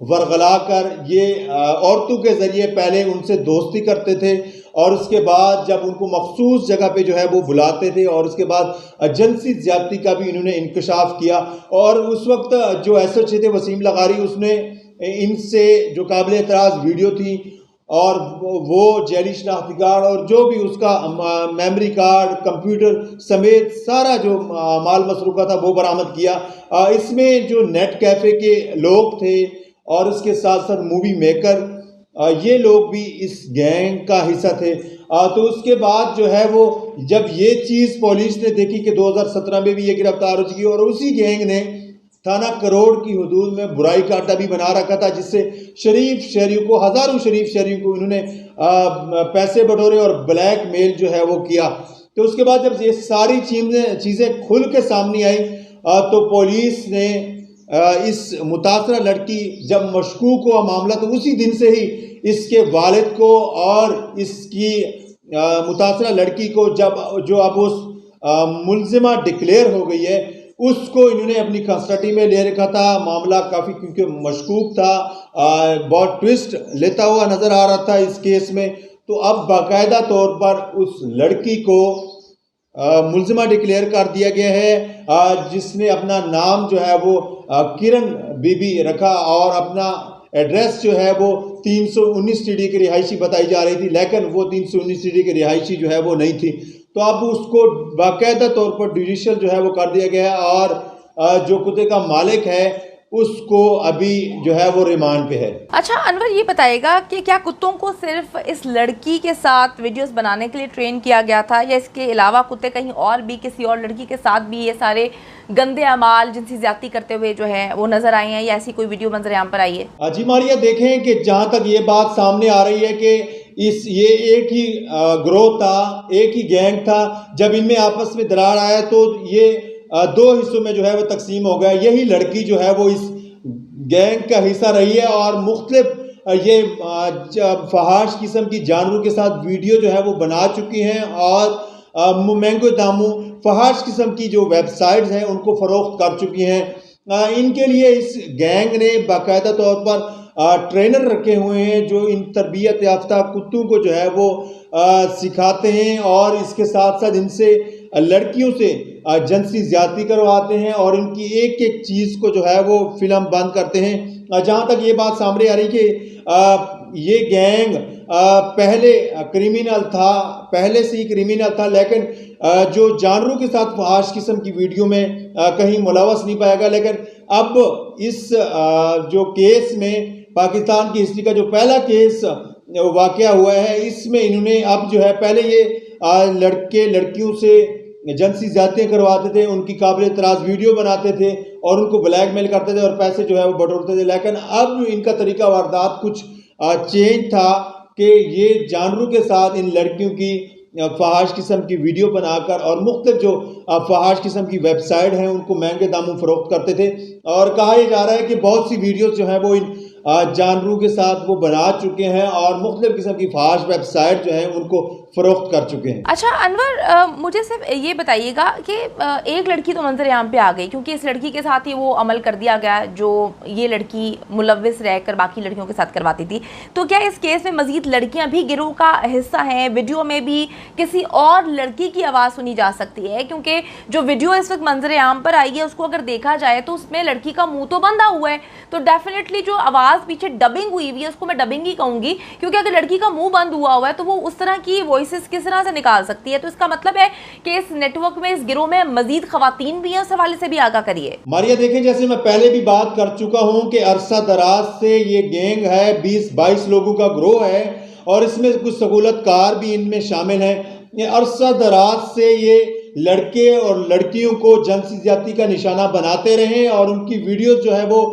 ورغلا کر یہ عورتوں کے ذریعے پہلے ان سے دوستی کرتے تھے اور اس کے بعد جب ان کو مخصوص جگہ پہ جو ہے وہ بلاتے تھے اور اس کے بعد جنسی زیادتی کا بھی انہوں نے انکشاف کیا. اور اس وقت جو ایس ایچ او تھے وسیم لغاری, اس نے ان سے جو قابل اعتراض ویڈیو تھی اور وہ جعلی شناختی کارڈ اور جو بھی اس کا میموری کارڈ کمپیوٹر سمیت سارا جو مال مسروقہ تھا وہ برآمد کیا. اس میں جو نیٹ کیفے کے لوگ تھے اور اس کے ساتھ ساتھ مووی میکر, یہ لوگ بھی اس گینگ کا حصہ تھے. تو اس کے بعد جو ہے وہ جب یہ چیز پولیس نے دیکھی کہ 2017 میں بھی یہ گرفتار ہو چکی اور اسی گینگ نے تھانہ کروڑ کی حدود میں برائی کا اڈا بھی بنا رکھا تھا, جس سے شریف شہریوں کو, ہزاروں شریف شہریوں کو انہوں نے پیسے بٹورے اور بلیک میل جو ہے وہ کیا. تو اس کے بعد جب یہ ساری چیزیں کھل کے سامنے آئی تو پولیس نے اس متاثرہ لڑکی, جب مشکوک ہوا معاملہ تو اسی دن سے ہی اس کے والد کو اور اس کی متاثرہ لڑکی کو جو اب اس ملزمہ ڈکلیئر ہو گئی ہے اس کو انہوں نے اپنی کسٹڈی میں لے رکھا تھا. معاملہ کافی کیونکہ مشکوک تھا, بہت ٹوسٹ لیتا ہوا نظر آ رہا تھا اس کیس میں. تو اب باقاعدہ طور پر اس لڑکی کو ملزمہ ڈکلیئر کر دیا گیا ہے, جس نے اپنا نام جو ہے وہ کرن بی بی رکھا اور اپنا ایڈریس جو ہے وہ 319 ٹی ڈی کی رہائشی بتائی جا رہی تھی, لیکن وہ 319 ٹی ڈی کی رہائشی جو ہے وہ نہیں تھی. تو اب اس کو باقاعدہ طور پر جوڈیشل جو ہے وہ کر دیا گیا ہے اور جو کتے کا مالک ہے اس کو ابھی جو ہے وہ ریمانڈ پہ ہے. اچھا انور, یہ بتائے گا کہ کیا کتوں کو صرف اس لڑکی کے ساتھ ویڈیوز بنانے کے لیے ٹرین کیا گیا تھا یا اس کے علاوہ کتے کہیں اور بھی کسی اور لڑکی کے ساتھ بھی یہ سارے گندے اعمال جنسی زیادتی کرتے ہوئے جو ہے وہ نظر آئے ہیں یا ایسی کوئی ویڈیو منظر عام پر آئی ہے؟ جی ماریہ, دیکھیں کہ جہاں تک یہ بات سامنے آ رہی ہے کہ یہ ایک ہی گروہ تھا, ایک ہی گینگ تھا. جب ان میں آپس میں دراڑ آیا تو یہ دو حصوں میں جو ہے وہ تقسیم ہو گیا. یہی لڑکی جو ہے وہ اس گینگ کا حصہ رہی ہے اور مختلف یہ فحاش قسم کی جانوروں کے ساتھ ویڈیو جو ہے وہ بنا چکی ہیں اور مہنگے داموں فحاش قسم کی جو ویب سائٹس ہیں ان کو فروخت کر چکی ہیں. ان کے لیے اس گینگ نے باقاعدہ طور پر ٹرینر رکھے ہوئے ہیں جو ان تربیت یافتہ کتوں کو جو ہے وہ سکھاتے ہیں اور اس کے ساتھ ساتھ ان سے لڑکیوں سے جنسی زیادتی کرواتے ہیں اور ان کی ایک ایک چیز کو جو ہے وہ فلم بند کرتے ہیں. جہاں تک یہ بات سامنے آ رہی کہ یہ گینگ پہلے کریمنل تھا, پہلے سے ہی کریمنل تھا, لیکن جو جانوروں کے ساتھ فحاش قسم کی ویڈیو میں کہیں ملوث نہیں پائے گا. لیکن اب اس جو کیس میں پاکستان کی ہسٹری کا جو پہلا کیس واقعہ ہوا ہے اس میں انہوں نے اب جو ہے پہلے یہ لڑکے لڑکیوں سے جنسی زیادتیاں کرواتے تھے, ان کی قابل اعتراض ویڈیو بناتے تھے اور ان کو بلیک میل کرتے تھے اور پیسے جو ہے وہ بٹورتے تھے. لیکن اب ان کا طریقہ واردات کچھ چینج تھا کہ یہ جانوروں کے ساتھ ان لڑکیوں کی فحاش قسم کی ویڈیو بنا کر اور مختلف جو فحاش قسم کی ویب سائٹ ہیں ان کو مہنگے داموں فروخت کرتے تھے. اور کہا یہ جا رہا ہے کہ بہت سی ویڈیوز جو ہیں وہ ان جانوروں کے ساتھ وہ بنا چکے ہیں اور مختلف قسم کی فحاش ویب سائٹ جو ہیں ان کو فروخت کر چکے ہیں. اچھا انور, مجھے صرف یہ بتائیے گا کہ ایک لڑکی تو منظر عام پہ آ گئی کیونکہ اس لڑکی کے ساتھ ہی وہ عمل کر دیا گیا جو یہ لڑکی ملوث رہ کر باقی لڑکیوں کے ساتھ کرواتی تھی. تو کیا اس کیس میں مزید لڑکیاں بھی گروہ کا حصہ ہیں؟ ویڈیو میں بھی کسی اور لڑکی کی آواز سنی جا سکتی ہے کیونکہ جو ویڈیو اس وقت منظر عام پر آئی ہے اس کو اگر دیکھا جائے تو اس میں لڑکی کا منہ تو بندھا ہوا ہے, تو ڈیفینیٹلی جو آواز پیچھے ڈبنگ ہوئی ہوئی ہے اس کو میں ڈبنگ ہی کہوں گی کیونکہ اگر لڑکی کا منہ بند ہوا ہوا ہے تو وہ اس طرح کی وائسز کس طرح سے نکال سکتی ہے. تو اس کا مطلب ہے کہ اس نیٹ ورک میں, اس گروہ میں مزید خواتین بھی ہیں. اس حوالے سے بھی آگاہ کریے. ماریہ دیکھیں, جیسے میں پہلے بھی بات کر چکا ہوں کہ عرصہ دراز سے یہ گینگ ہے, 20-22 لوگوں کا گروہ ہے اور اس میں کچھ سہولت کار بھی ان میں شامل ہیں. عرصہ دراز سے یہ لڑکے اور لڑکیوں کو جنسی زیادتی کا نشانہ بناتے رہے اور ان کی ویڈیوز جو ہے وہ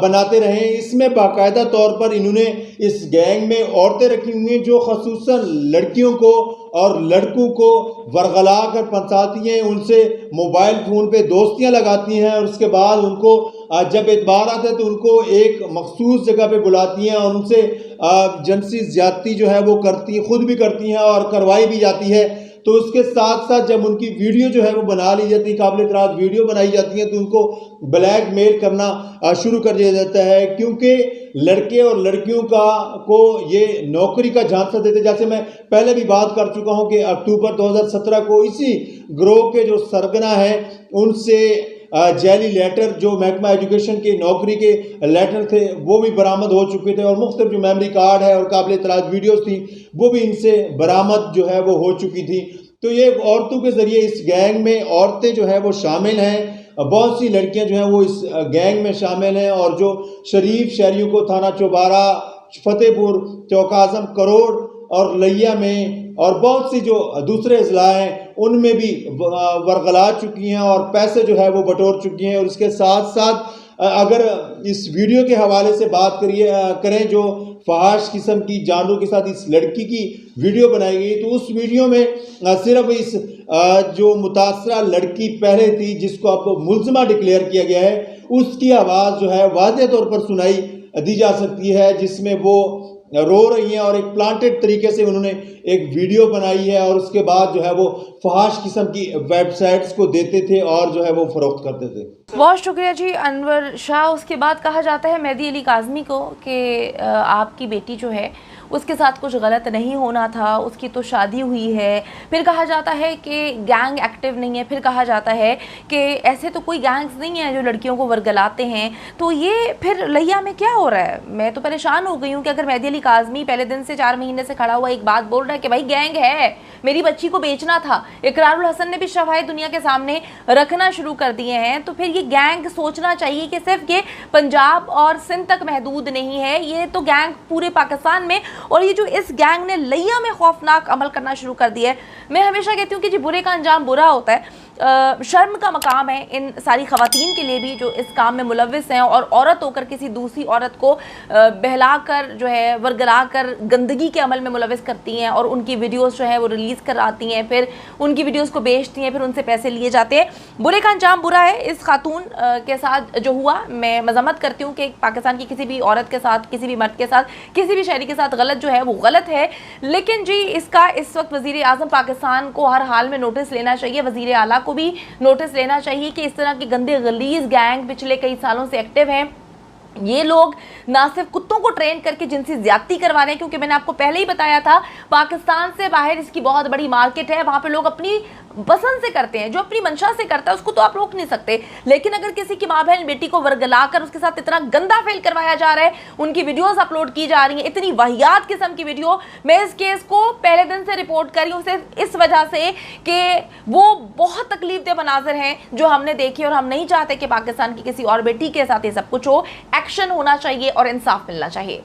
بناتے رہے. اس میں باقاعدہ طور پر انہوں نے اس گینگ میں عورتیں رکھی ہوئی ہیں جو خصوصاً لڑکیوں کو اور لڑکوں کو ورغلا کر پھنساتی ہیں, ان سے موبائل فون پہ دوستیاں لگاتی ہیں اور اس کے بعد ان کو جب اعتبار آتا ہے تو ان کو ایک مخصوص جگہ پہ بلاتی ہیں اور ان سے جنسی زیادتی جو ہے وہ کرتی, خود بھی کرتی ہیں اور کروائی بھی جاتی ہے. تو اس کے ساتھ ساتھ جب ان کی ویڈیو جو ہے وہ بنا لی جاتی ہے، قابل اعتراض ویڈیو بنائی جاتی ہیں، تو ان کو بلیک میل کرنا شروع کر دیا جاتا ہے، کیونکہ لڑکے اور لڑکیوں کو یہ نوکری کا جھانسا دیتے. جیسے میں پہلے بھی بات کر چکا ہوں کہ اکتوبر 2017 کو اسی گروہ کے جو سرگنا ہیں ان سے جعلی لیٹر، جو محکمہ ایجوکیشن کے نوکری کے لیٹر تھے، وہ بھی برآمد ہو چکے تھے، اور مختلف جو میموری کارڈ ہے اور قابل اطلاع ویڈیوز تھیں وہ بھی ان سے برآمد جو ہے وہ ہو چکی تھی. تو یہ عورتوں کے ذریعے اس گینگ میں عورتیں جو ہے وہ شامل ہیں، بہت سی لڑکیاں جو ہیں وہ اس گینگ میں شامل ہیں، اور جو شریف شہریوں کو تھانہ چوبارہ، فتح پور، چوک اعظم، کروڑ اور لیا میں اور بہت سی جو دوسرے اضلاع ہیں ان میں بھی ورغلا چکی ہیں اور پیسے جو ہے وہ بٹور چکی ہیں. اور اس کے ساتھ ساتھ اگر اس ویڈیو کے حوالے سے بات کریں جو فحش قسم کی جانوروں کے ساتھ اس لڑکی کی ویڈیو بنائی گئی، تو اس ویڈیو میں صرف اس جو متاثرہ لڑکی پہلے تھی جس کو اب ملزمہ ڈکلیئر کیا گیا ہے، اس کی آواز جو ہے واضح طور پر سنائی دی جا سکتی ہے، جس میں وہ رو رہی ہیں اور ایک پلانٹڈ طریقے سے انہوں نے ایک ویڈیو بنائی ہے، اور اس کے بعد جو ہے وہ فحش قسم کی ویب سائٹس کو دیتے تھے اور جو ہے وہ فروخت کرتے تھے. بہت شکریہ جی انور شاہ. اس کے بعد کہا جاتا ہے مہدی علی کاظمی کو کہ آپ کی بیٹی جو ہے اس کے ساتھ کچھ غلط نہیں ہونا تھا، اس کی تو شادی ہوئی ہے. پھر کہا جاتا ہے کہ گینگ ایکٹیو نہیں ہے، پھر کہا جاتا ہے کہ ایسے تو کوئی گینگز نہیں ہیں جو لڑکیوں کو ورگلاتے ہیں. تو یہ پھر لیا میں کیا ہو رہا ہے؟ میں تو پریشان ہو گئی ہوں کہ اگر مہدی علی کاظمی پہلے دن سے 4 مہینے سے کھڑا ہوا ایک بات بول رہا ہے کہ بھائی گینگ ہے، میری بچی کو بیچنا تھا، اقرار الحسن نے بھی شواہد دنیا کے سامنے رکھنا شروع کر دیے ہیں، تو پھر یہ گینگ سوچنا چاہیے کہ صرف یہ پنجاب اور سندھ تک محدود نہیں ہے، یہ تو گینگ پورے پاکستان میں. اور یہ جو اس گینگ نے لیا میں خوفناک عمل کرنا شروع کر دیا ہے. میں ہمیشہ کہتی ہوں کہ جی برے کا انجام برا ہوتا ہے. شرم کا مقام ہے ان ساری خواتین کے لیے بھی جو اس کام میں ملوث ہیں اور عورت ہو کر کسی دوسری عورت کو بہلا کر جو ہے ورگلا کر گندگی کے عمل میں ملوث کرتی ہیں اور ان کی ویڈیوز جو ہے وہ ریلیز کراتی ہیں، پھر ان کی ویڈیوز کو بیچتی ہیں، پھر ان سے پیسے لیے جاتے ہیں. برے کا انجام برا ہے. اس خاتون کے ساتھ جو ہوا، میں مذمت کرتی ہوں کہ پاکستان کی کسی بھی عورت کے ساتھ، کسی بھی مرد کے ساتھ، کسی بھی شہری کے ساتھ غلط جو ہے وہ غلط ہے. لیکن جی اس کا اس وقت وزیر اعظم پاکستان کو ہر حال میں نوٹس لینا چاہیے، وزیر اعلیٰ کو بھی نوٹس لینا چاہیے کہ اس طرح کے گندے غلیظ گینگ پچھلے کئی سالوں سے ایکٹیو ہیں. یہ لوگ نہ صرف کتوں کو ٹرین کر کے جنسی زیادتی کروا رہے ہیں، کیونکہ میں نے آپ کو پہلے ہی بتایا تھا پاکستان سے باہر اس کی بہت بڑی مارکیٹ ہے، وہاں پہ لوگ اپنی پسند سے کرتے ہیں، جو اپنی منشا سے کرتا ہے اس کو تو آپ روک نہیں سکتے. لیکن اگر کسی کی ماں بہن بیٹی کو ورگلا کر اس کے ساتھ اتنا گندا فیل کروایا جا رہا ہے، ان کی ویڈیوز اپلوڈ کی جا رہی ہیں، اتنی واہیات قسم کی ویڈیو. میں اس کیس کو پہلے دن سے رپورٹ کر رہی ہوں صرف اس وجہ سے کہ وہ بہت تکلیف دہ مناظر ہیں جو ہم نے دیکھے، اور ہم نہیں چاہتے کہ پاکستان کی کسی اور بیٹی کے ساتھ یہ سب کچھ ہو. ایکشن ہونا چاہیے اور انصاف ملنا چاہیے.